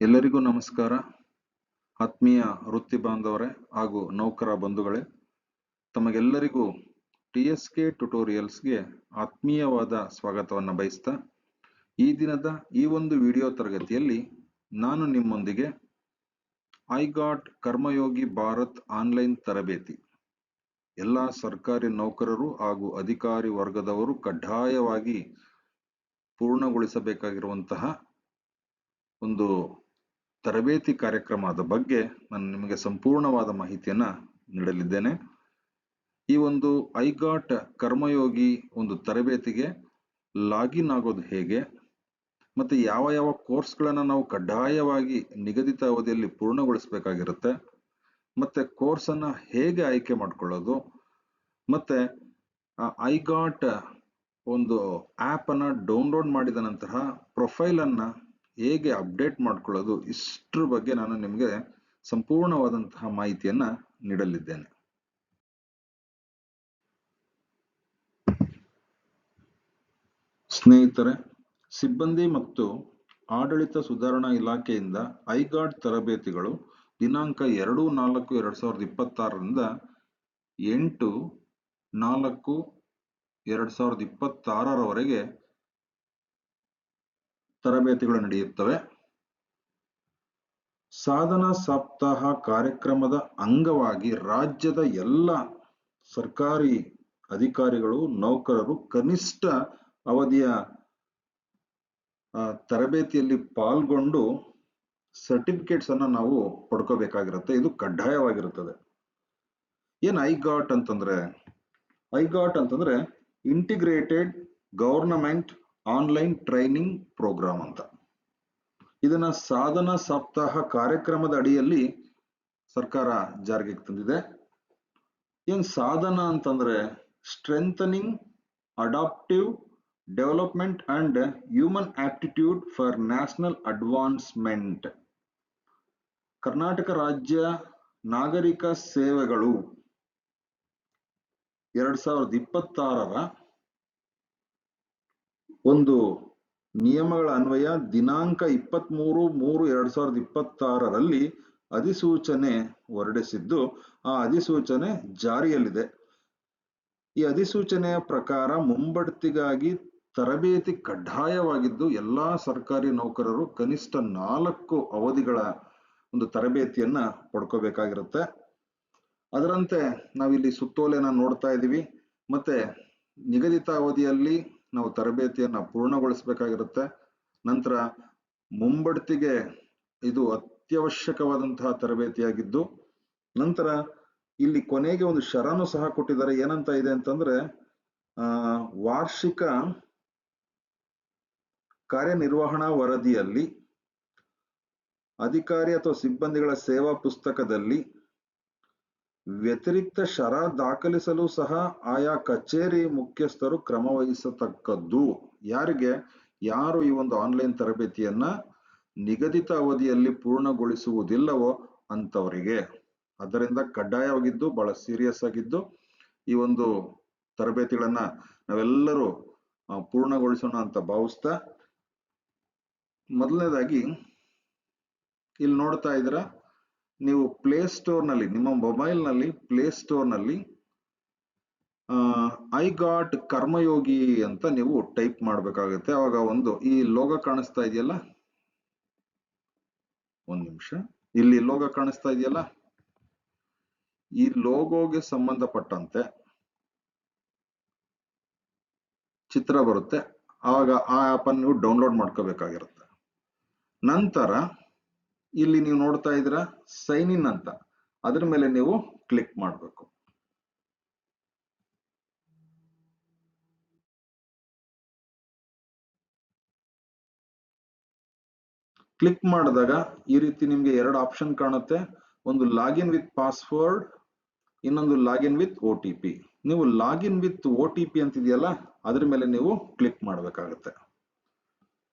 ಎಲ್ಲರಿಗೂ ನಮಸ್ಕಾರ. ಆತ್ಮೀಯ ವೃತ್ತಿ ಬಾಂಧವರೇ ಹಾಗೂ ನೌಕರ ಬಂಧುಗಳೇ, ತಮಗೆಲ್ಲರಿಗೂ TSK ಟ್ಯುಟೋರಿಯಲ್ಸ್ಗೆ ಆತ್ಮೀಯವಾದ ಸ್ವಾಗತವನ್ನು ಬಯಸ್ತಾ, ಈ ದಿನದ ಈ ಒಂದು ವಿಡಿಯೋ ತರಗತಿಯಲ್ಲಿ ನಾನು ನಿಮ್ಮೊಂದಿಗೆ ಐಗಾಟ್ ಕರ್ಮಯೋಗಿ ಭಾರತ್ ಆನ್ಲೈನ್ ತರಬೇತಿ ಎಲ್ಲ ಸರ್ಕಾರಿ ನೌಕರರು ಹಾಗೂ ಅಧಿಕಾರಿ ವರ್ಗದವರು ಕಡ್ಡಾಯವಾಗಿ ಪೂರ್ಣಗೊಳಿಸಬೇಕಾಗಿರುವಂತಹ ಒಂದು ತರಬೇತಿ ಕಾರ್ಯಕ್ರಮದ ಬಗ್ಗೆ ನಾನು ನಿಮಗೆ ಸಂಪೂರ್ಣವಾದ ಮಾಹಿತಿಯನ್ನ ನೀಡಲಿದ್ದೇನೆ. ಈ ಒಂದು ಐಗಾಟ್ ಕರ್ಮಯೋಗಿ ಒಂದು ತರಬೇತಿಗೆ ಲಾಗಿನ್ ಆಗೋದು ಹೇಗೆ, ಮತ್ತೆ ಯಾವ ಯಾವ ಕೋರ್ಸ್ಗಳನ್ನ ನಾವು ಕಡ್ಡಾಯವಾಗಿ ನಿಗದಿತ ಅವಧಿಯಲ್ಲಿ ಪೂರ್ಣಗೊಳಿಸಬೇಕಾಗಿರುತ್ತೆ, ಮತ್ತೆ ಕೋರ್ಸ್ ಅನ್ನ ಹೇಗೆ ಆಯ್ಕೆ ಮಾಡ್ಕೊಳ್ಳೋದು, ಮತ್ತೆ ಐಗಾಟ್ ಒಂದು ಆಪ್ ಅನ್ನ ಡೌನ್ಲೋಡ್ ಮಾಡಿದ ನಂತರ ಪ್ರೊಫೈಲ್ ಅನ್ನ ಹೇಗೆ ಅಪ್ಡೇಟ್ ಮಾಡ್ಕೊಳ್ಳೋದು, ಇಷ್ಟರ ಬಗ್ಗೆ ನಾನು ನಿಮಗೆ ಸಂಪೂರ್ಣವಾದಂತಹ ಮಾಹಿತಿಯನ್ನ ನೀಡಲಿದ್ದೇನೆ. ಸ್ನೇಹಿತರೆ, ಸಿಬ್ಬಂದಿ ಮತ್ತು ಆಡಳಿತ ಸುಧಾರಣಾ ಇಲಾಖೆಯಿಂದ ಐಗಾಟ್ ತರಬೇತಿಗಳು ದಿನಾಂಕ 2/4/2026ರಿಂದ 8/4/2026ರವರೆಗೆ ತರಬೇತಿಗಳು ನಡೆಯುತ್ತವೆ. ಸಾಧನಾ ಸಪ್ತಾಹ ಕಾರ್ಯಕ್ರಮದ ಅಂಗವಾಗಿ ರಾಜ್ಯದ ಎಲ್ಲ ಸರ್ಕಾರಿ ಅಧಿಕಾರಿಗಳು ನೌಕರರು ಕನಿಷ್ಠ ಅವಧಿಯ ತರಬೇತಿಯಲ್ಲಿ ಪಾಲ್ಗೊಂಡು ಸರ್ಟಿಫಿಕೇಟ್ಸ್ ಅನ್ನ ನಾವು ಪಡ್ಕೋಬೇಕಾಗಿರುತ್ತೆ. ಇದು ಕಡ್ಡಾಯವಾಗಿರುತ್ತದೆ. ಏನ್ ಐಗಾಟ್ ಅಂತಂದ್ರೆ integrated government online training programme ಅಂತ. ಇದನ್ನ ಸಾಧನಾ ಸಪ್ತಾಹ ಕಾರ್ಯಕ್ರಮದ ಅಡಿಯಲ್ಲಿ ಸರ್ಕಾರ ಜಾರಿಗೆ ತಂದಿದೆ. ಏನ್ ಸಾಧನ ಅಂತಂದ್ರೆ strengthening adaptive development and human aptitude for national advancement. Karnataka ರಾಜ್ಯ ನಾಗರಿಕ ಸೇವೆಗಳು 2026ರ ಒಂದು ನಿಯಮಗಳ ಅನ್ವಯ ದಿನಾಂಕ 23/3/2026ರಲ್ಲಿ ಅಧಿಸೂಚನೆ ಹೊರಡಿಸಿದ್ದು, ಆ ಅಧಿಸೂಚನೆ ಜಾರಿಯಲ್ಲಿದೆ. ಈ ಅಧಿಸೂಚನೆಯ ಪ್ರಕಾರ ಮುಂಬಡ್ತಿಗಾಗಿ ತರಬೇತಿ ಕಡ್ಡಾಯವಾಗಿದ್ದು ಎಲ್ಲಾ ಸರ್ಕಾರಿ ನೌಕರರು ಕನಿಷ್ಠ 4 ಅವಧಿಗಳ ಒಂದು ತರಬೇತಿಯನ್ನ ಪಡ್ಕೋಬೇಕಾಗಿರುತ್ತೆ. ಅದರಂತೆ ನಾವಿಲ್ಲಿ ಸುತ್ತೋಲೆನ ನೋಡ್ತಾ ಇದ್ದೀವಿ. ಮತ್ತೆ ನಿಗದಿತ ಅವಧಿಯಲ್ಲಿ ನಾವು ತರಬೇತಿಯನ್ನ ಪೂರ್ಣಗೊಳಿಸಬೇಕಾಗಿರುತ್ತೆ. ನಂತರ ಮುಂಬಡ್ತಿಗೆ ಇದು ಅತ್ಯವಶ್ಯಕವಾದಂತಹ ತರಬೇತಿಯಾಗಿದ್ದು, ನಂತರ ಇಲ್ಲಿ ಕೊನೆಗೆ ಒಂದು ಷರನು ಸಹ ಕೊಟ್ಟಿದ್ದಾರೆ. ಏನಂತ ಇದೆ ಅಂತಂದ್ರೆ ವಾರ್ಷಿಕ ಕಾರ್ಯನಿರ್ವಹಣಾ ವರದಿಯಲ್ಲಿ ಅಧಿಕಾರಿ ಅಥವಾ ಸಿಬ್ಬಂದಿಗಳ ಸೇವಾ ಪುಸ್ತಕದಲ್ಲಿ ವ್ಯತಿರಿಕ್ತ ಷರ ದಾಖಲಿಸಲು ಸಹ ಆಯಾ ಕಚೇರಿ ಮುಖ್ಯಸ್ಥರು ಕ್ರಮ ವಹಿಸತಕ್ಕದ್ದು. ಯಾರು ಈ ಒಂದು ಆನ್ಲೈನ್ ತರಬೇತಿಯನ್ನ ನಿಗದಿತ ಅವಧಿಯಲ್ಲಿ ಪೂರ್ಣಗೊಳಿಸುವುದಿಲ್ಲವೋ ಅಂತವರಿಗೆ. ಅದರಿಂದ ಕಡ್ಡಾಯವಾಗಿದ್ದು ಬಹಳ ಸೀರಿಯಸ್ ಆಗಿದ್ದು ಈ ಒಂದು ತರಬೇತಿಗಳನ್ನ ನಾವೆಲ್ಲರೂ ಪೂರ್ಣಗೊಳಿಸೋಣ ಅಂತ ಭಾವಿಸ್ತಾ, ಮೊದಲನೇದಾಗಿ ಇಲ್ಲಿ ನೋಡ್ತಾ ಇದ್ದೀರಾ ನೀವು ಪ್ಲೇಸ್ಟೋರ್ನಲ್ಲಿ, ನಿಮ್ಮ ಮೊಬೈಲ್ನಲ್ಲಿ ಪ್ಲೇಸ್ಟೋರ್ನಲ್ಲಿ ಐಗಾಟ್ ಕರ್ಮಯೋಗಿ ಅಂತ ನೀವು ಟೈಪ್ ಮಾಡ್ಬೇಕಾಗುತ್ತೆ. ಅವಾಗ ಒಂದು ಈ ಲೋಗೋ ಕಾಣಿಸ್ತಾ ಇದೆಯಲ್ಲ, ಒಂದ್ ನಿಮಿಷ, ಇಲ್ಲಿ ಲೋಗೋ ಕಾಣಿಸ್ತಾ ಇದೆಯಲ್ಲ, ಈ ಲೋಗೋಗೆ ಸಂಬಂಧಪಟ್ಟಂತೆ ಚಿತ್ರ ಬರುತ್ತೆ. ಆವಾಗ ಆ ಆಪ್ ಅನ್ನು ನೀವು ಡೌನ್ಲೋಡ್ ಮಾಡ್ಕೋಬೇಕಾಗಿರುತ್ತೆ. ನಂತರ ಇಲ್ಲಿ ನೀವು ನೋಡ್ತಾ ಇದ್ದೀರಾ ಸೈನ್ ಇನ್ ಅಂತ, ಅದ್ರ ಮೇಲೆ ನೀವು ಕ್ಲಿಕ್ ಮಾಡಬೇಕು. ಕ್ಲಿಕ್ ಮಾಡಿದಾಗ ಈ ರೀತಿ ನಿಮ್ಗೆ 2 ಆಪ್ಷನ್ ಕಾಣುತ್ತೆ. ಒಂದು ಲಾಗಿನ್ ವಿತ್ ಪಾಸ್ವರ್ಡ್, ಇನ್ನೊಂದು ಲಾಗಿನ್ ವಿತ್ OTP. ನೀವು ಲಾಗಿನ್ ವಿತ್ OTP ಅಂತಿದೆಯಲ್ಲ, ಅದ್ರ ಮೇಲೆ ನೀವು ಕ್ಲಿಕ್ ಮಾಡಬೇಕಾಗುತ್ತೆ.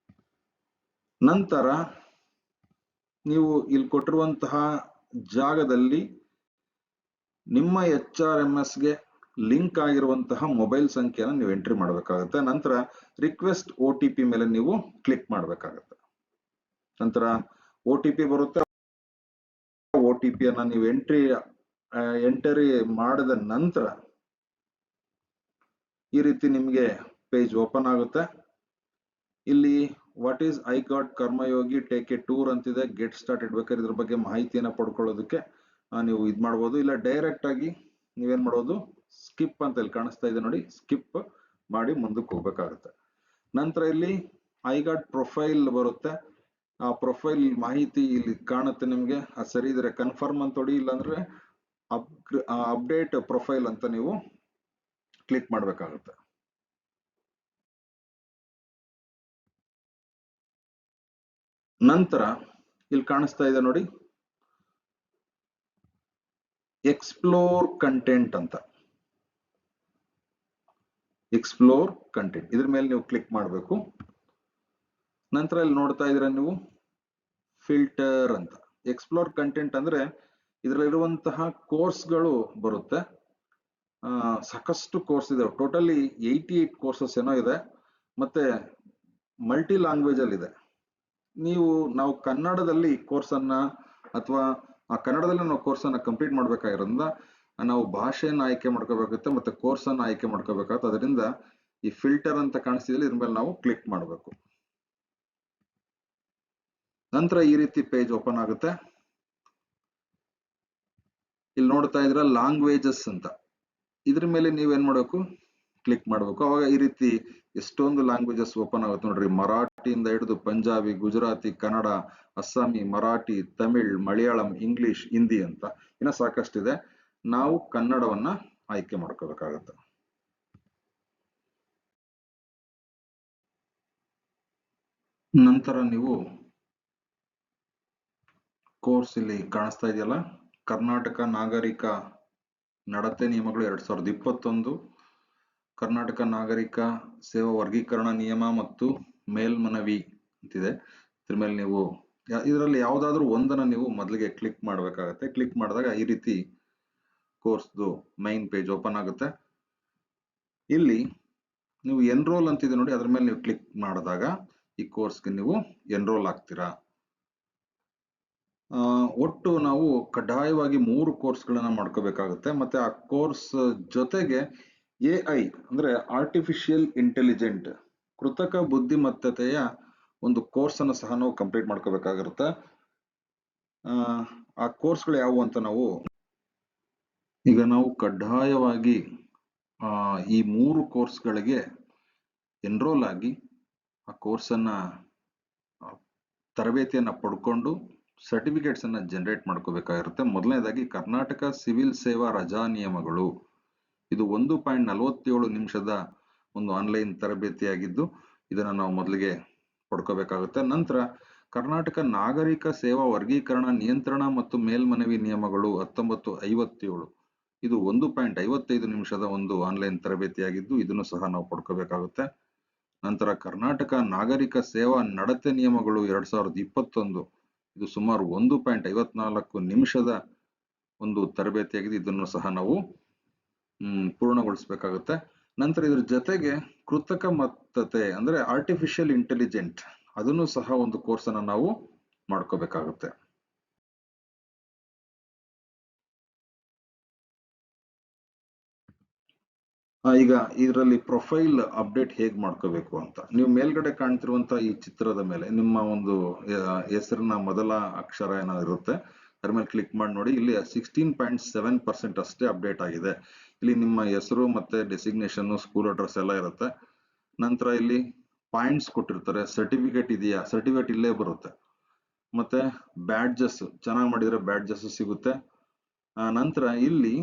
ನಂತರ ನೀವು ಇಲ್ಲಿ ಕೊಟ್ಟಿರುವಂತಹ ಜಾಗದಲ್ಲಿ ನಿಮ್ಮ HRMSಗೆ ಲಿಂಕ್ ಆಗಿರುವಂತಹ ಮೊಬೈಲ್ ಸಂಖ್ಯೆಯನ್ನು ನೀವು ಎಂಟ್ರಿ ಮಾಡಬೇಕಾಗುತ್ತೆ. ನಂತರ ರಿಕ್ವೆಸ್ಟ್ OTP ಮೇಲೆ ನೀವು ಕ್ಲಿಕ್ ಮಾಡಬೇಕಾಗುತ್ತೆ. ನಂತರ OTP ಬರುತ್ತೆ. OTP ಅನ್ನ ನೀವು ಎಂಟ್ರಿ ಮಾಡಿದ ನಂತರ ಈ ರೀತಿ ನಿಮಗೆ ಪೇಜ್ ಓಪನ್ ಆಗುತ್ತೆ. ಇಲ್ಲಿ what is I got Karmayogi take A tour ಅಂತಿದೆ. ಗೆಟ್ ಸ್ಟಾರ್ಟ್ ಇಡ್ಬೇಕಾದ್ರೆ ಇದ್ರ ಬಗ್ಗೆ ಮಾಹಿತಿಯನ್ನ ಪಡ್ಕೊಳ್ಳೋದಕ್ಕೆ ನೀವು ಇದು ಮಾಡ್ಬೋದು. ಇಲ್ಲ ಡೈರೆಕ್ಟ್ ಆಗಿ ನೀವೇನ್ ಮಾಡೋದು, ಸ್ಕಿಪ್ ಅಂತ ಇಲ್ಲಿ ಕಾಣಿಸ್ತಾ ಇದೆ ನೋಡಿ, ಸ್ಕಿಪ್ ಮಾಡಿ ಮುಂದಕ್ಕೆ ಹೋಗ್ಬೇಕಾಗುತ್ತೆ. ನಂತರ ಇಲ್ಲಿ ಐ ಗಾಟ್ ಪ್ರೊಫೈಲ್ ಬರುತ್ತೆ. ಆ ಪ್ರೊಫೈಲ್ ಮಾಹಿತಿ ಇಲ್ಲಿ ಕಾಣುತ್ತೆ ನಿಮ್ಗೆ. ಅದು ಸರಿ ಇದ್ರೆ ಕನ್ಫರ್ಮ್ ಅಂತ ಹೊಡಿ, ಇಲ್ಲಾಂದ್ರೆ ಅಪ್ಡೇಟ್ ಪ್ರೊಫೈಲ್ ಅಂತ ನೀವು ಕ್ಲಿಕ್ ಮಾಡ್ಬೇಕಾಗುತ್ತೆ. ನಂತರ ಇಲ್ಲಿ ಕಾಣಿಸ್ತಾ ಇದೆ ನೋಡಿ, ಎಕ್ಸ್ಪ್ಲೋರ್ ಕಂಟೆಂಟ್ ಅಂತ. ಎಕ್ಸ್ಪ್ಲೋರ್ ಕಂಟೆಂಟ್ ಇದ್ರ ಮೇಲೆ ನೀವು ಕ್ಲಿಕ್ ಮಾಡಬೇಕು. ನಂತರ ಇಲ್ಲಿ ನೋಡ್ತಾ ಇದ್ರೆ ನೀವು ಫಿಲ್ಟರ್ ಅಂತ. ಎಕ್ಸ್ಪ್ಲೋರ್ ಕಂಟೆಂಟ್ ಅಂದ್ರೆ ಇದರಲ್ಲಿರುವಂತಹ ಕೋರ್ಸ್ಗಳು ಬರುತ್ತೆ. ಸಾಕಷ್ಟು ಕೋರ್ಸ್ ಇದೆ, ಟೋಟಲಿ 88 ಕೋರ್ಸಸ್ ಏನೋ ಇದೆ, ಮತ್ತೆ ಮಲ್ಟಿ ಲ್ಯಾಂಗ್ವೇಜ್ ಅಲ್ಲಿ ಇದೆ. ನಾವು ಕನ್ನಡದಲ್ಲಿ ಕೋರ್ಸ್ ಅನ್ನ ಅಥವಾ ಕನ್ನಡದಲ್ಲಿ ನಾವು ಕೋರ್ಸ್ ಅನ್ನ ಕಂಪ್ಲೀಟ್ ಮಾಡ್ಬೇಕಾಗಿರೋದ್ರಿಂದ ನಾವು ಭಾಷೆಯನ್ನು ಆಯ್ಕೆ ಮಾಡ್ಕೋಬೇಕಾಗುತ್ತೆ, ಮತ್ತೆ ಕೋರ್ಸ್ ಅನ್ನ ಆಯ್ಕೆ ಮಾಡ್ಕೋಬೇಕಾಗುತ್ತೆ. ಅದರಿಂದ ಈ ಫಿಲ್ಟರ್ ಅಂತ ಕಾಣಿಸ್ತಿದೆ, ಇದ್ರ ಮೇಲೆ ನಾವು ಕ್ಲಿಕ್ ಮಾಡಬೇಕು. ನಂತರ ಈ ರೀತಿ ಪೇಜ್ ಓಪನ್ ಆಗುತ್ತೆ. ಇಲ್ಲಿ ನೋಡ್ತಾ ಇದ್ರ ಲ್ಯಾಂಗ್ವೇಜಸ್ ಅಂತ, ಇದ್ರ ಮೇಲೆ ನೀವೇನ್ ಮಾಡಬೇಕು, ಕ್ಲಿಕ್ ಮಾಡಬೇಕು. ಅವಾಗ ಈ ರೀತಿ ಎಷ್ಟೊಂದು ಲ್ಯಾಂಗ್ವೇಜಸ್ ಓಪನ್ ಆಗುತ್ತೆ ನೋಡ್ರಿ. ಮರಾಠಿಯಿಂದ ಹಿಡಿದು ಪಂಜಾಬಿ, ಗುಜರಾತಿ, ಕನ್ನಡ, ಅಸ್ಸಾಮಿ, ಮರಾಠಿ, ತಮಿಳ್, ಮಲಯಾಳಂ, ಇಂಗ್ಲಿಷ್, ಹಿಂದಿ ಅಂತ ಇನ್ನ ಸಾಕಷ್ಟಿದೆ. ನಾವು ಕನ್ನಡವನ್ನ ಆಯ್ಕೆ ಮಾಡ್ಕೋಬೇಕಾಗತ್ತೆ. ನಂತರ ನೀವು ಕೋರ್ಸ್ ಇಲ್ಲಿ ಕಾಣಿಸ್ತಾ ಇದೆಯಲ್ಲ, ಕರ್ನಾಟಕ ನಾಗರಿಕ ನಡತೆ ನಿಯಮಗಳು 2021, ಕರ್ನಾಟಕ ನಾಗರಿಕ ಸೇವಾ ವರ್ಗೀಕರಣ ನಿಯಮ ಮತ್ತು ಮೇಲ್ಮನವಿ ಅಂತಿದೆ. ಇದ್ರ ಮೇಲೆ ನೀವು ಇದರಲ್ಲಿ ಯಾವ್ದಾದ್ರು ಒಂದನ್ನ ನೀವು ಮೊದಲಿಗೆ ಕ್ಲಿಕ್ ಮಾಡ್ಬೇಕಾಗತ್ತೆ. ಕ್ಲಿಕ್ ಮಾಡಿದಾಗ ಈ ರೀತಿ ಕೋರ್ಸ್ದು ಮೈನ್ ಪೇಜ್ ಓಪನ್ ಆಗುತ್ತೆ. ಇಲ್ಲಿ ನೀವು ಎನ್ರೋಲ್ ಅಂತಿದೆ ನೋಡಿ, ಅದ್ರ ಮೇಲೆ ನೀವು ಕ್ಲಿಕ್ ಮಾಡಿದಾಗ ಈ ಕೋರ್ಸ್ಗೆ ನೀವು ಎನ್ರೋಲ್ ಆಗ್ತೀರಾ. ಒಟ್ಟು ನಾವು ಕಡ್ಡಾಯವಾಗಿ 3 ಕೋರ್ಸ್ಗಳನ್ನ ಮಾಡ್ಕೋಬೇಕಾಗುತ್ತೆ. ಮತ್ತೆ ಆ ಕೋರ್ಸ್ ಜೊತೆಗೆ AI ಅಂದ್ರೆ ಆರ್ಟಿಫಿಷಿಯಲ್ ಇಂಟೆಲಿಜೆಂಟ್, ಕೃತಕ ಬುದ್ಧಿಮತ್ತೆಯ ಒಂದು ಕೋರ್ಸ್ ಅನ್ನು ಸಹ ನಾವು ಕಂಪ್ಲೀಟ್ ಮಾಡ್ಕೋಬೇಕಾಗಿರುತ್ತೆ. ಆ ಕೋರ್ಸ್ಗಳು ಯಾವುವು ಅಂತ ಈಗ ನಾವು ಕಡ್ಡಾಯವಾಗಿ ಈ 3 ಕೋರ್ಸ್ಗಳಿಗೆ ಎನ್ರೋಲ್ ಆಗಿ ಆ ಕೋರ್ಸ್ ಅನ್ನ ತರಬೇತಿಯನ್ನ ಪಡ್ಕೊಂಡು ಸರ್ಟಿಫಿಕೇಟ್ಸ್ ಅನ್ನ ಜನರೇಟ್ ಮಾಡ್ಕೋಬೇಕಾಗಿರುತ್ತೆ. ಮೊದಲನೇದಾಗಿ ಕರ್ನಾಟಕ ಸಿವಿಲ್ ಸೇವಾ ರಜಾ ನಿಯಮಗಳು, ಇದು 1.47 ನಿಮಿಷದ ಒಂದು ಆನ್ಲೈನ್ ತರಬೇತಿಯಾಗಿದ್ದು ಇದನ್ನ ನಾವು ಮೊದಲಿಗೆ ಪಡ್ಕೋಬೇಕಾಗುತ್ತೆ. ನಂತರ ಕರ್ನಾಟಕ ನಾಗರಿಕ ಸೇವಾ ವರ್ಗೀಕರಣ ನಿಯಂತ್ರಣ ಮತ್ತು ಮೇಲ್ಮನವಿ ನಿಯಮಗಳು 1957, ಇದು 1.55 ನಿಮಿಷದ ಒಂದು ಆನ್ಲೈನ್ ತರಬೇತಿಯಾಗಿದ್ದು ಇದನ್ನು ಸಹ ನಾವು ಪಡ್ಕೋಬೇಕಾಗುತ್ತೆ. ನಂತರ ಕರ್ನಾಟಕ ನಾಗರಿಕ ಸೇವಾ ನಡತೆ ನಿಯಮಗಳು 2021, ಇದು ಸುಮಾರು 1.54 ನಿಮಿಷದ ಒಂದು ತರಬೇತಿಯಾಗಿದೆ. ಇದನ್ನು ಸಹ ನಾವು ಪೂರ್ಣಗೊಳಿಸಬೇಕಾಗುತ್ತೆ. ನಂತರ ಇದ್ರ ಜೊತೆಗೆ ಕೃತಕ ಮತ್ತತೆ ಅಂದ್ರೆ ಆರ್ಟಿಫಿಷಿಯಲ್ ಇಂಟೆಲಿಜೆಂಟ್, ಅದನ್ನು ಸಹ ಒಂದು ಕೋರ್ಸ್ ಅನ್ನ ನಾವು ಮಾಡ್ಕೋಬೇಕಾಗುತ್ತೆ. ಈಗ ಇದರಲ್ಲಿ ಪ್ರೊಫೈಲ್ ಅಪ್ಡೇಟ್ ಹೇಗ್ ಮಾಡ್ಕೋಬೇಕು ಅಂತ, ನೀವು ಮೇಲ್ಗಡೆ ಕಾಣ್ತಿರುವಂತ ಈ ಚಿತ್ರದ ಮೇಲೆ ನಿಮ್ಮ ಒಂದು ಹೆಸರಿನ ಮೊದಲ ಅಕ್ಷರ ಏನಾದ್ರು ಇರುತ್ತೆ, ಅದ್ರ ಮೇಲೆ ಕ್ಲಿಕ್ ಮಾಡಿ ನೋಡಿ. ಇಲ್ಲಿ 16.7% ಅಷ್ಟೇ ಅಪ್ಡೇಟ್ ಆಗಿದೆ. ಇಲ್ಲಿ ನಿಮ್ಮ ಹೆಸರು ಮತ್ತೆ ಡೆಸಿಗ್ನೇಷನ್, ಸ್ಕೂಲ್ ಅಡ್ರೆಸ್ ಎಲ್ಲ ಇರುತ್ತೆ. ನಂತರ ಇಲ್ಲಿ ಪಾಯಿಂಟ್ಸ್ ಕೊಟ್ಟಿರ್ತಾರೆ, ಸರ್ಟಿಫಿಕೇಟ್ ಇದೆಯಾ, ಸರ್ಟಿಫಿಕೇಟ್ ಇಲ್ಲೇ ಬರುತ್ತೆ. ಮತ್ತೆ ಬ್ಯಾಡ್ಜಸ್ ಚೆನ್ನಾಗಿ ಮಾಡಿದ್ರೆ ಬ್ಯಾಡ್ಜಸ್ ಸಿಗುತ್ತೆ. ನಂತರ ಇಲ್ಲಿ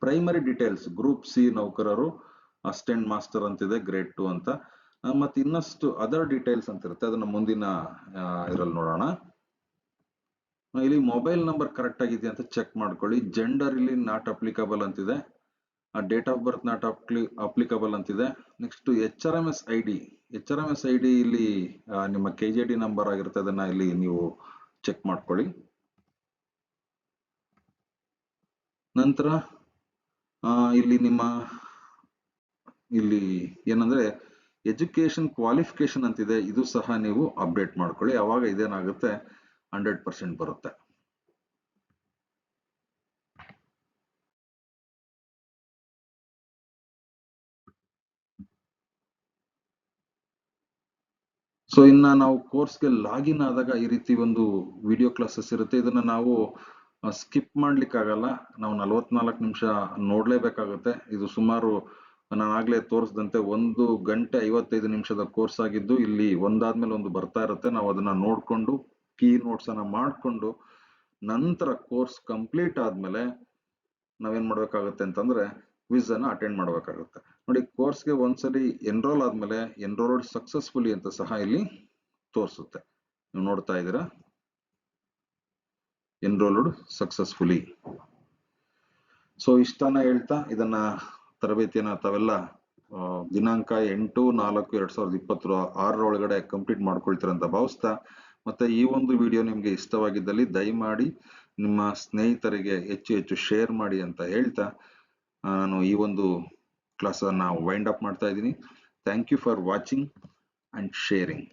ಪ್ರೈಮರಿ ಡೀಟೇಲ್ಸ್, ಗ್ರೂಪ್ ಸಿ ನೌಕರರು, ಅಸಿಸ್ಟೆಂಟ್ ಮಾಸ್ಟರ್ ಅಂತಿದೆ, ಗ್ರೇಡ್ 2 ಅಂತ. ಮತ್ತೆ ಇನ್ನಷ್ಟು ಅದರ್ ಡೀಟೇಲ್ಸ್ ಅಂತ ಇರುತ್ತೆ, ಅದನ್ನ ಮುಂದಿನ ಇದರಲ್ಲಿ ನೋಡೋಣ. ಇಲ್ಲಿ ಮೊಬೈಲ್ ನಂಬರ್ ಕರೆಕ್ಟ್ ಆಗಿದೆಯಾ ಅಂತ ಚೆಕ್ ಮಾಡ್ಕೊಳ್ಳಿ. ಜೆಂಡರ್ ಇಲ್ಲಿ ನಾಟ್ ಅಪ್ಲಿಕಬಲ್ ಅಂತಿದೆ, date of birth not applicable ಅಂತಿದೆ. ನೆಕ್ಸ್ಟ್ HRMS ID ಇಲ್ಲಿ ನಿಮ್ಮ KJD ನಂಬರ್ ಆಗಿರುತ್ತೆ, ಅದನ್ನ ಇಲ್ಲಿ ನೀವು ಚೆಕ್ ಮಾಡ್ಕೊಳ್ಳಿ. ನಂತರ ಇಲ್ಲಿ ನಿಮ್ಮ ಇಲ್ಲಿ ಏನಂದ್ರೆ ಎಜುಕೇಶನ್ ಕ್ವಾಲಿಫಿಕೇಶನ್ ಅಂತಿದೆ, ಇದು ಸಹ ನೀವು ಅಪ್ಡೇಟ್ ಮಾಡ್ಕೊಳ್ಳಿ. ಅವಾಗ ಇದೇನಾಗುತ್ತೆ 100% ಬರುತ್ತೆ. ಸೊ ಇನ್ನ ನಾವು ಕೋರ್ಸ್ಗೆ ಲಾಗಿನ್ ಆದಾಗ ಈ ರೀತಿ ಒಂದು ವಿಡಿಯೋ ಕ್ಲಾಸಸ್ ಇರುತ್ತೆ. ಇದನ್ನ ನಾವು ಸ್ಕಿಪ್ ಮಾಡ್ಲಿಕ್ಕೆ ಆಗಲ್ಲ, ನಾವು 44 ನಿಮಿಷ ನೋಡ್ಲೇಬೇಕಾಗುತ್ತೆ. ಇದು ಸುಮಾರು ನಾನು ಆಗ್ಲೇ ತೋರಿಸಿದಂತೆ 1 ಗಂಟೆ 55 ನಿಮಿಷದ ಕೋರ್ಸ್ ಆಗಿದ್ದು, ಇಲ್ಲಿ ಒಂದಾದ್ಮೇಲೆ ಒಂದು ಬರ್ತಾ ಇರುತ್ತೆ. ನಾವು ಅದನ್ನ ನೋಡ್ಕೊಂಡು ಕೀ ನೋಟ್ಸ್ ಅನ್ನ ಮಾಡ್ಕೊಂಡು ನಂತರ ಕೋರ್ಸ್ ಕಂಪ್ಲೀಟ್ ಆದ್ಮೇಲೆ ನಾವೇನ್ ಮಾಡ್ಬೇಕಾಗುತ್ತೆ ಅಂತಂದ್ರೆ ಕ್ವಿಜ್ ಅನ್ನ ಅಟೆಂಡ್ ಮಾಡ್ಬೇಕಾಗುತ್ತೆ. ನೋಡಿ, ಕೋರ್ಸ್ಗೆ ಒಂದ್ಸಲಿ ಎನ್ರೋಲ್ ಆದ್ಮೇಲೆ ಎನ್ರೋಲ್ಡ್ ಸಕ್ಸಸ್ಫುಲಿ ಅಂತ ಸಹ ಇಲ್ಲಿ ತೋರಿಸುತ್ತೆ. ನೀವು ನೋಡ್ತಾ ಇದ್ದೀರಾ, ಎನ್ರೋಲ್ಡ್ ಸಕ್ಸಸ್ಫುಲಿ. ಸೊ ಇಷ್ಟನ್ನ ಹೇಳ್ತಾ ಇದನ್ನ ತರಬೇತಿಯನ್ನ ತಾವೆಲ್ಲ ದಿನಾಂಕ 8/4/2026 ಒಳಗಡೆ ಕಂಪ್ಲೀಟ್ ಮಾಡ್ಕೊಳ್ತೀರ ಅಂತ ಭಾವಿಸ್ತಾ, ಮತ್ತೆ ಈ ಒಂದು ವಿಡಿಯೋ ನಿಮ್ಗೆ ಇಷ್ಟವಾಗಿದ್ದಲ್ಲಿ ದಯಮಾಡಿ ನಿಮ್ಮ ಸ್ನೇಹಿತರಿಗೆ ಹೆಚ್ಚು ಹೆಚ್ಚು ಶೇರ್ ಮಾಡಿ ಅಂತ ಹೇಳ್ತಾ ನಾನು ಈ ಒಂದು ಕ್ಲಾಸ್ ಅನ್ನ ವೈಂಡ್ ಅಪ್ ಮಾಡ್ತಾ ಇದ್ದೀನಿ. Thank you for watching and sharing.